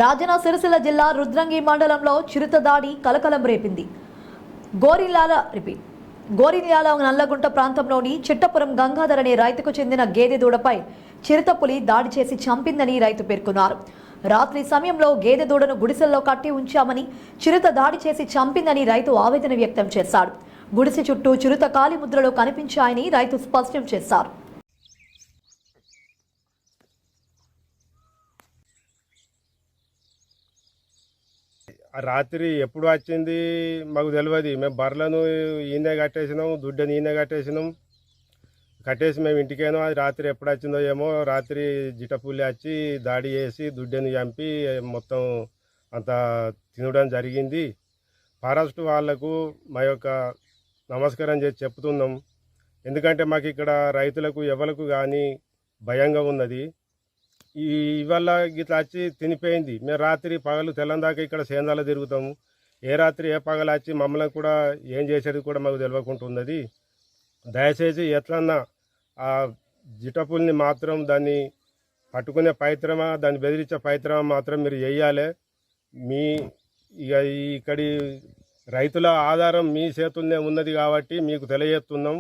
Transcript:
రాజన్న సిరిసిల్ల జిల్లా రుద్రంగి మండలంలో చిరుత దాడి కలకలం రేపింది. గోరిల్యాల నల్లగుంట ప్రాంతంలోని చిట్టపురం గంగాధర్ అనే రైతుకు చెందిన గేదె దూడపై చిరుతపులి దాడి చేసి చంపిందని రైతు పేర్కొన్నారు. రాత్రి సమయంలో గేదె దూడను గుడిసెల్లో కట్టి ఉంచామని చిరుత దాడి చేసి చంపిందని రైతు ఆవేదన వ్యక్తం చేశాడు. గుడిసె చుట్టూ చిరుత కాలి ముద్రలు కనిపించాయని రైతు స్పష్టం చేశారు. రాత్రి ఎప్పుడు వచ్చింది మాకు తెలియదు. మేము బర్రెలను ఈయనే కట్టేసినాం, దుడ్డని ఈయనే కట్టేసి మేము ఇంటికేనో. అది రాత్రి ఎప్పుడు వచ్చిందో ఏమో. రాత్రి జిటపుల్లి వచ్చి దాడి చేసి దుడ్డని చంపి మొత్తం అంతా తినడం జరిగింది. ఫారెస్ట్ వాళ్లకు మా యొక్క నమస్కారం చేసి చెప్తున్నాం. ఎందుకంటే మాకు ఇక్కడ రైతులకు ఎవరికి కానీ భయంగా ఉన్నది. ఇవల్ల గిట్లా వచ్చి తినిపోయింది. మేము రాత్రి పగలు తెల్లందాకా ఇక్కడ సేందాలో తిరుగుతాము. ఏ రాత్రి ఏ పగలు వచ్చి మమ్మల్ని కూడా ఏం చేసేది కూడా మాకు తెలియకుంటున్నది. దయచేసి ఎట్లన్నా ఆ జిటపుల్ని మాత్రం దాన్ని పట్టుకునే ప్రయత్నమా, దాన్ని బెదిరించే ప్రయత్నమా మాత్రం మీరు చేయాలి. మీ ఇక ఇక్కడి రైతుల ఆధారం మీ చేతుల్నే ఉన్నది కాబట్టి మీకు తెలియజేస్తున్నాం.